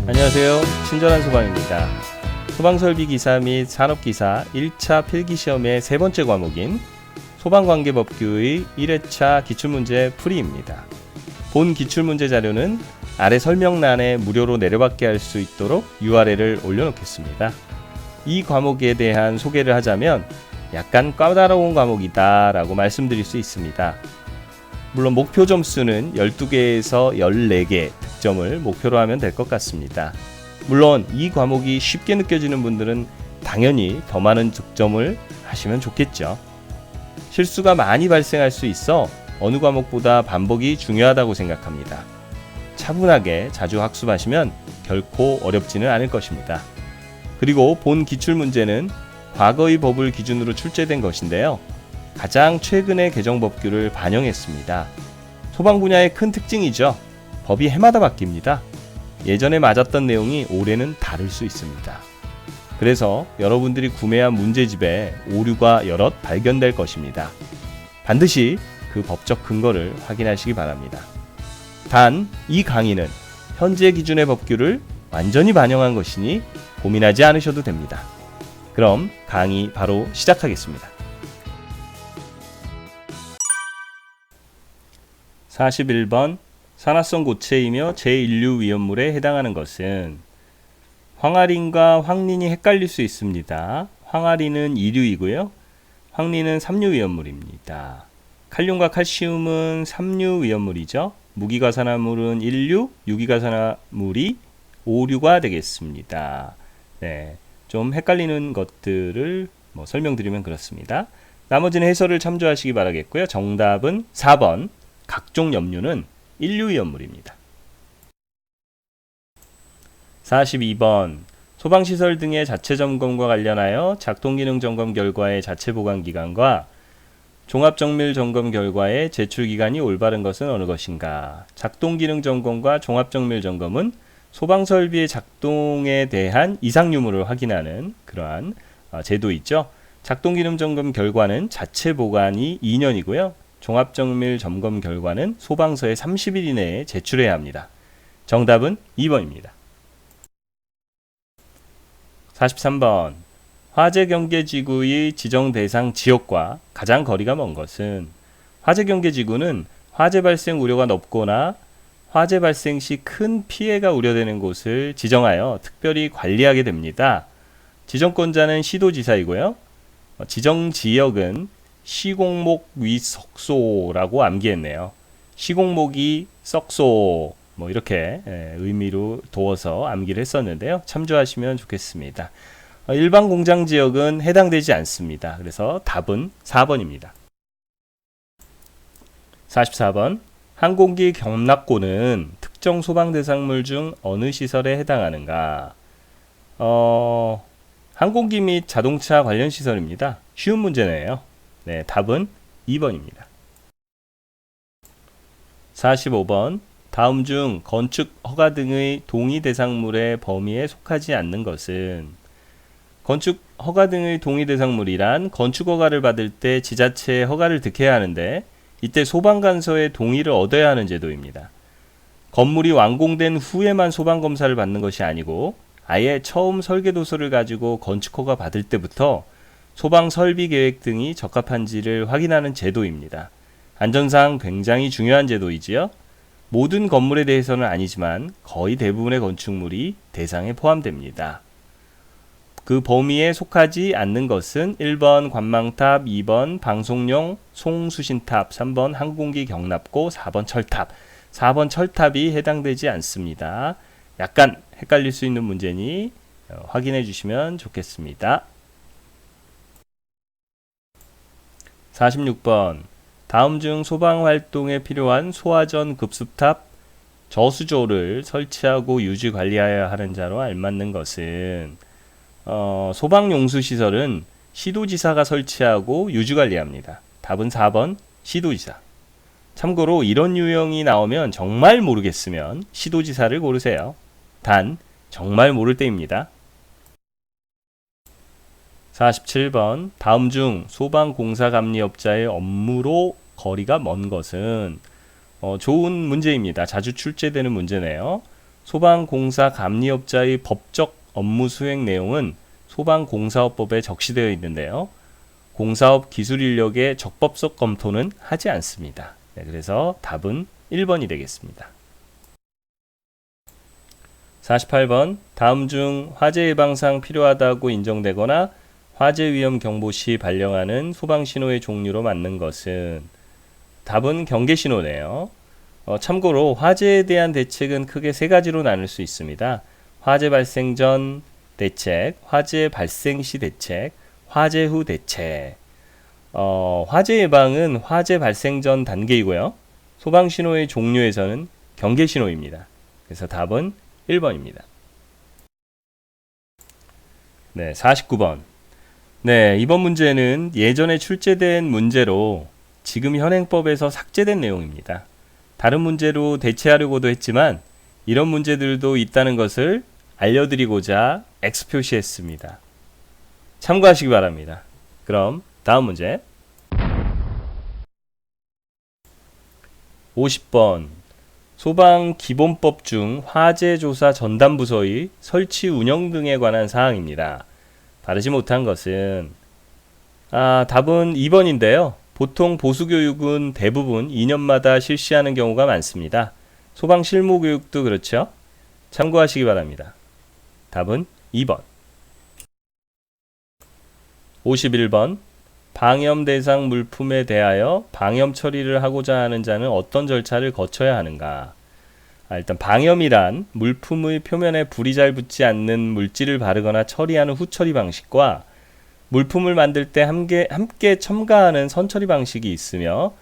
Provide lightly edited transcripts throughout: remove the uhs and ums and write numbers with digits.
안녕하세요. 친절한 소방입니다. 소방설비기사 및 산업기사 1차 필기시험의 세 번째 과목인 소방관계법규의 1회차 기출문제 풀이입니다. 본 기출문제 자료는 아래 설명란에 무료로 내려받게 할 수 있도록 URL을 올려놓겠습니다. 이 과목에 대한 소개를 하자면 약간 까다로운 과목이다 라고 말씀드릴 수 있습니다. 물론 목표 점수는 12개에서 14개 득점을 목표로 하면 될 것 같습니다. 물론 이 과목이 쉽게 느껴지는 분들은 당연히 더 많은 득점을 하시면 좋겠죠. 실수가 많이 발생할 수 있어 어느 과목보다 반복이 중요하다고 생각합니다. 차분하게 자주 학습하시면 결코 어렵지는 않을 것입니다. 그리고 본 기출문제는 과거의 법을 기준으로 출제된 것인데요. 가장 최근의 개정 법규를 반영했습니다. 소방 분야의 큰 특징이죠. 법이 해마다 바뀝니다. 예전에 맞았던 내용이 올해는 다를 수 있습니다. 그래서 여러분들이 구매한 문제집에 오류가 여럿 발견될 것입니다. 반드시 그 법적 근거를 확인하시기 바랍니다. 단, 이 강의는 현재 기준의 법규를 완전히 반영한 것이니 고민하지 않으셔도 됩니다. 그럼 강의 바로 시작하겠습니다. 41번 산화성 고체이며 제1류 위험물에 해당하는 것은 황아린과 황린이 헷갈릴 수 있습니다. 황아린은 2류이고요. 황린은 3류 위험물입니다. 칼륨과 칼슘은 3류 위험물이죠. 무기가산화물은 1류, 유기가산화물이 5류가 되겠습니다. 네, 좀 헷갈리는 것들을 설명드리면 그렇습니다. 나머지는 해설을 참조하시기 바라겠고요. 정답은 4번 각종 염류는 1류 위험물입니다. 42번 소방시설 등의 자체 점검과 관련하여 작동기능 점검 결과의 자체 보관 기간과 종합정밀 점검 결과의 제출 기간이 올바른 것은 어느 것인가? 작동기능 점검과 종합정밀 점검은 소방설비의 작동에 대한 이상 유무를 확인하는 그러한 제도 있죠. 작동기능 점검 결과는 자체 보관이 2년이고요. 종합정밀 점검 결과는 소방서에 30일 이내에 제출해야 합니다. 정답은 2번입니다. 43번 화재경계지구의 지정 대상 지역과 가장 거리가 먼 것은 화재경계지구는 화재 발생 우려가 높거나 화재 발생 시 큰 피해가 우려되는 곳을 지정하여 특별히 관리하게 됩니다. 지정권자는 시도지사이고요. 지정지역은 시공목 위 석소라고 암기했네요. 시공목이 썩소 이렇게 의미로 두어서 암기를 했었는데요. 참조하시면 좋겠습니다. 일반 공장 지역은 해당되지 않습니다. 그래서 답은 4번입니다. 44번 항공기 경납고는 특정 소방 대상물 중 어느 시설에 해당하는가? 항공기 및 자동차 관련 시설입니다. 쉬운 문제네요. 네, 답은 2번입니다. 45번 다음 중 건축 허가 등의 동의 대상물의 범위에 속하지 않는 것은 건축 허가 등의 동의 대상물이란 건축 허가를 받을 때 지자체의 허가를 득해야 하는데 이때 소방관서의 동의를 얻어야 하는 제도입니다. 건물이 완공된 후에만 소방검사를 받는 것이 아니고 아예 처음 설계도서를 가지고 건축 허가 받을 때부터 소방 설비 계획 등이 적합한지를 확인하는 제도입니다. 안전상 굉장히 중요한 제도이지요. 모든 건물에 대해서는 아니지만 거의 대부분의 건축물이 대상에 포함됩니다. 그 범위에 속하지 않는 것은 1번 관망탑, 2번 방송용 송수신탑, 3번 항공기 경납고, 4번 철탑. 4번 철탑이 해당되지 않습니다. 약간 헷갈릴 수 있는 문제니 확인해 주시면 좋겠습니다. 46번 다음 중 소방활동에 필요한 소화전 급수탑 저수조를 설치하고 유지 관리하여야 하는 자로 알맞는 것은 소방용수시설은 시도지사가 설치하고 유지 관리합니다. 답은 4번 시도지사. 참고로 이런 유형이 나오면 정말 모르겠으면 시도지사를 고르세요. 단 정말 모를 때입니다. 47번 다음 중 소방공사감리업자의 업무로 거리가 먼 것은 좋은 문제입니다. 자주 출제되는 문제네요. 소방공사 감리업자의 법적 업무 수행 내용은 소방공사업법에 적시되어 있는데요. 공사업 기술 인력의 적법성 검토는 하지 않습니다. 네, 그래서 답은 1번이 되겠습니다. 48번 다음 중 화재 예방상 필요하다고 인정되거나 화재 위험 경보 시 발령하는 소방신호의 종류로 맞는 것은 답은 경계신호네요. 참고로 화재에 대한 대책은 크게 세 가지로 나눌 수 있습니다. 화재 발생 전 대책, 화재 발생 시 대책, 화재 후 대책. 화재 예방은 화재 발생 전 단계이고요. 소방신호의 종류에서는 경계신호입니다. 그래서 답은 1번입니다. 네, 49번. 네, 이번 문제는 예전에 출제된 문제로 지금 현행법에서 삭제된 내용입니다. 다른 문제로 대체하려고도 했지만 이런 문제들도 있다는 것을 알려드리고자 X 표시했습니다. 참고하시기 바랍니다. 그럼 다음 문제 50번 소방기본법 중 화재조사 전담부서의 설치 운영 등에 관한 사항입니다. 바르지 못한 것은 답은 2번인데요. 보통 보수교육은 대부분 2년마다 실시하는 경우가 많습니다. 소방 실무교육도 그렇죠. 참고하시기 바랍니다. 답은 2번. 51번 방염 대상 물품에 대하여 방염 처리를 하고자 하는 자는 어떤 절차를 거쳐야 하는가? 일단 방염이란 물품의 표면에 불이 잘 붙지 않는 물질을 바르거나 처리하는 후처리 방식과 물품을 만들 때 함께 첨가하는 선처리 방식이 있으며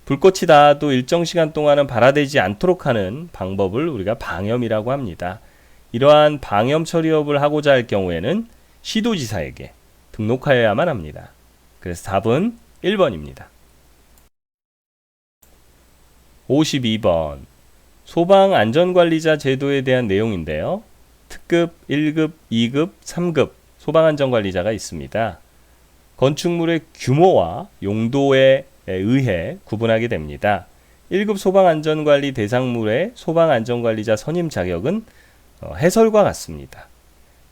불꽃이 닿아도 일정 시간 동안은 발화되지 않도록 하는 방법을 우리가 방염이라고 합니다. 이러한 방염 처리업을 하고자 할 경우에는 시도지사에게 등록하여야만 합니다. 그래서 답은 1번입니다. 52번 소방안전관리자 제도에 대한 내용인데요. 특급, 1급, 2급, 3급 소방안전관리자가 있습니다. 건축물의 규모와 용도에 의해 구분하게 됩니다. 1급 소방안전관리 대상물의 소방안전관리자 선임 자격은 해설과 같습니다.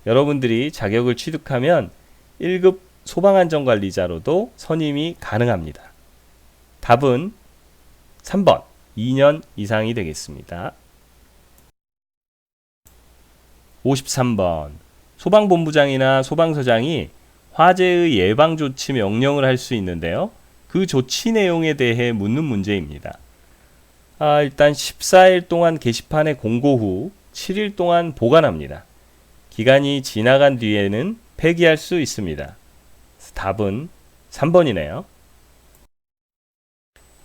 여러분들이 자격을 취득하면 1급 소방안전관리자로도 선임이 가능합니다. 답은 3번 2년 이상이 되겠습니다. 53번 소방본부장이나 소방서장이 화재의 예방조치 명령을 할 수 있는데요. 그 조치 내용에 대해 묻는 문제입니다. 일단 14일 동안 게시판에 공고 후 7일 동안 보관합니다. 기간이 지나간 뒤에는 폐기할 수 있습니다. 답은 3번이네요.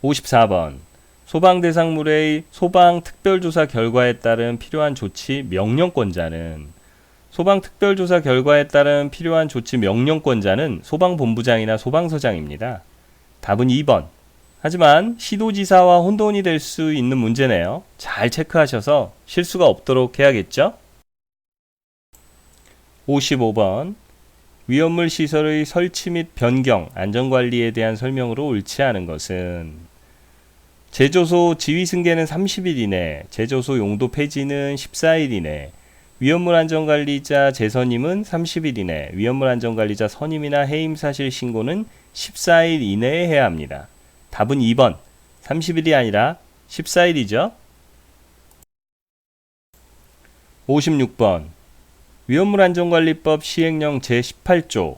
54번 소방대상물의 소방특별조사 결과에 따른 필요한 조치 명령권자는 소방특별조사 결과에 따른 필요한 조치 명령권자는 소방본부장이나 소방서장입니다. 답은 2번. 하지만 시도지사와 혼돈이 될 수 있는 문제네요. 잘 체크하셔서 실수가 없도록 해야겠죠? 55번 위험물 시설의 설치 및 변경, 안전관리에 대한 설명으로 옳지 않은 것은 제조소 지휘 승계는 30일 이내, 제조소 용도 폐지는 14일 이내, 위험물 안전관리자 재선임은 30일 이내, 위험물 안전관리자 선임이나 해임 사실 신고는 14일 이내에 해야 합니다. 답은 2번. 30일이 아니라 14일이죠. 56번 위험물안전관리법 시행령 제18조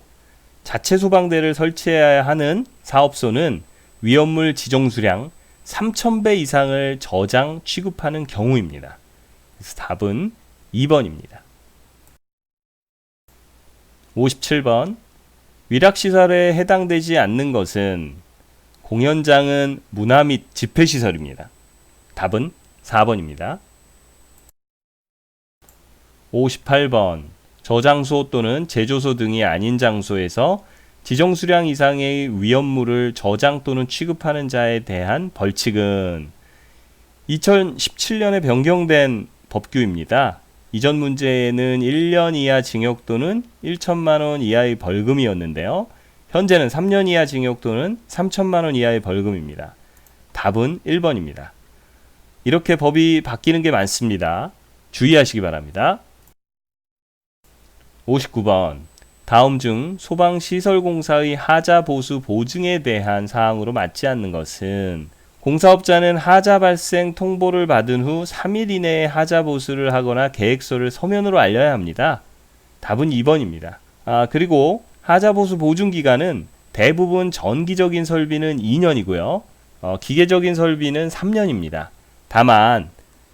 자체 소방대를 설치해야 하는 사업소는 위험물 지정수량 3,000배 이상을 저장 취급하는 경우입니다. 그래서 답은 2번입니다. 57번 위락시설에 해당되지 않는 것은 공연장은 문화 및 집회시설입니다. 답은 4번입니다. 58번 저장소 또는 제조소 등이 아닌 장소에서 지정 수량 이상의 위험물을 저장 또는 취급하는 자에 대한 벌칙은 2017년에 변경된 법규입니다. 이전 문제에는 1년 이하 징역 또는 1천만 원 이하의 벌금이었는데요. 현재는 3년 이하 징역 또는 3천만 원 이하의 벌금입니다. 답은 1번입니다. 이렇게 법이 바뀌는 게 많습니다. 주의하시기 바랍니다. 59번. 다음 중 소방시설공사의 하자 보수 보증에 대한 사항으로 맞지 않는 것은 공사업자는 하자 발생 통보를 받은 후 3일 이내에 하자 보수를 하거나 계획서를 서면으로 알려야 합니다. 답은 2번입니다. 그리고 하자 보수 보증 기간은 대부분 전기적인 설비는 2년이고요. 기계적인 설비는 3년입니다. 다만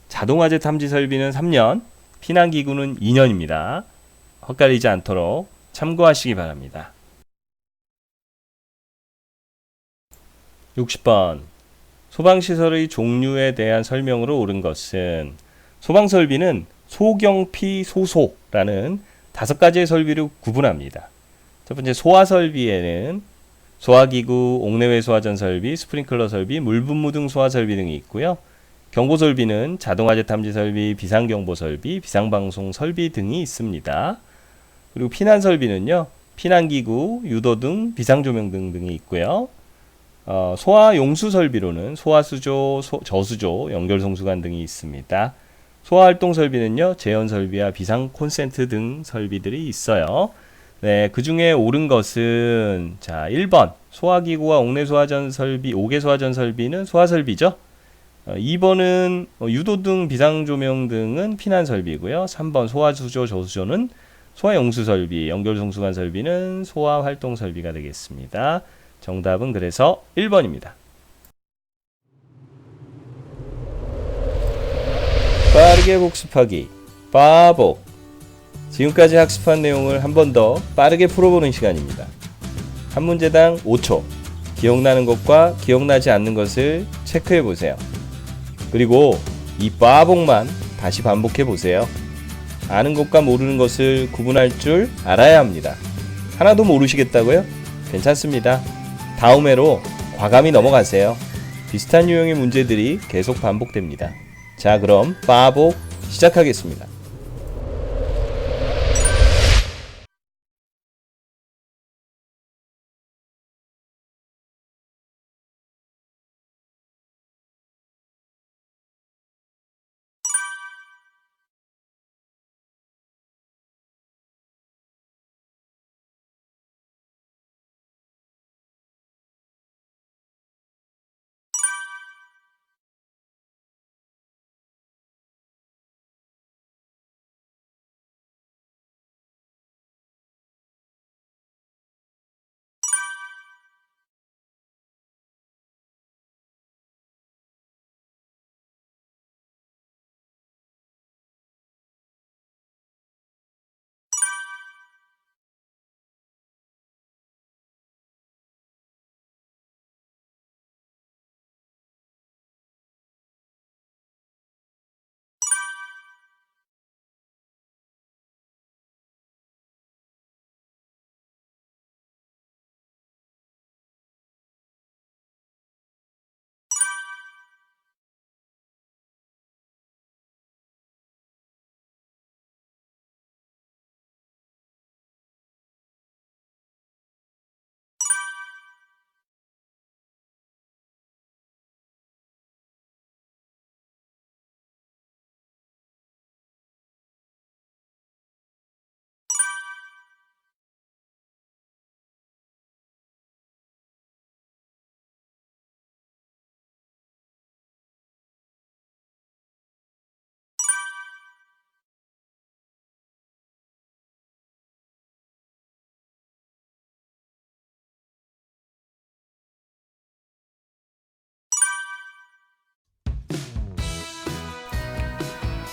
자동화재 탐지 설비는 3년, 피난기구는 2년입니다. 헛갈리지 않도록 참고하시기 바랍니다. 60번. 소방시설의 종류에 대한 설명으로 옳은 것은 소방설비는 소경피소소라는 5가지의 설비를 구분합니다. 첫 번째 소화설비에는 소화기구, 옥내외 소화전 설비, 스프링클러 설비, 물분무 등 소화설비 등이 있고요. 경보설비는 자동화재 탐지 설비, 비상경보 설비, 비상방송 설비 등이 있습니다. 그리고 피난설비는요, 피난기구, 유도등, 비상조명 등이 있고요. 소화용수설비로는 소화수조, 저수조, 연결송수관 등이 있습니다. 소화활동설비는요, 제연설비와 비상콘센트 등 설비들이 있어요. 네, 그 중에 옳은 것은 1번 소화기구와 옥내소화전 설비, 옥외소화전 설비는 소화설비죠. 2번은 유도등, 비상조명 등은 피난설비고요. 3번 소화수조, 저수조는 소화용수설비, 연결송수관 설비는 소화활동설비가 되겠습니다. 정답은 그래서 1번입니다. 빠르게 복습하기 빠복. 지금까지 학습한 내용을 한 번 더 빠르게 풀어보는 시간입니다. 한 문제당 5초. 기억나는 것과 기억나지 않는 것을 체크해 보세요. 그리고 이 빠복만 다시 반복해 보세요. 아는 것과 모르는 것을 구분할 줄 알아야 합니다. 하나도 모르시겠다고요? 괜찮습니다. 다음 회로 과감히 넘어가세요. 비슷한 유형의 문제들이 계속 반복됩니다. 자, 그럼 빠복 시작하겠습니다.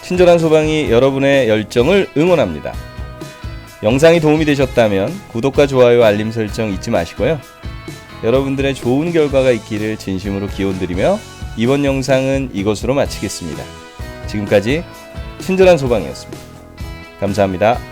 친절한 소방이 여러분의 열정을 응원합니다. 영상이 도움이 되셨다면 구독과 좋아요, 알림 설정 잊지 마시고요. 여러분들의 좋은 결과가 있기를 진심으로 기원드리며 이번 영상은 이것으로 마치겠습니다. 지금까지 친절한 소방이었습니다. 감사합니다.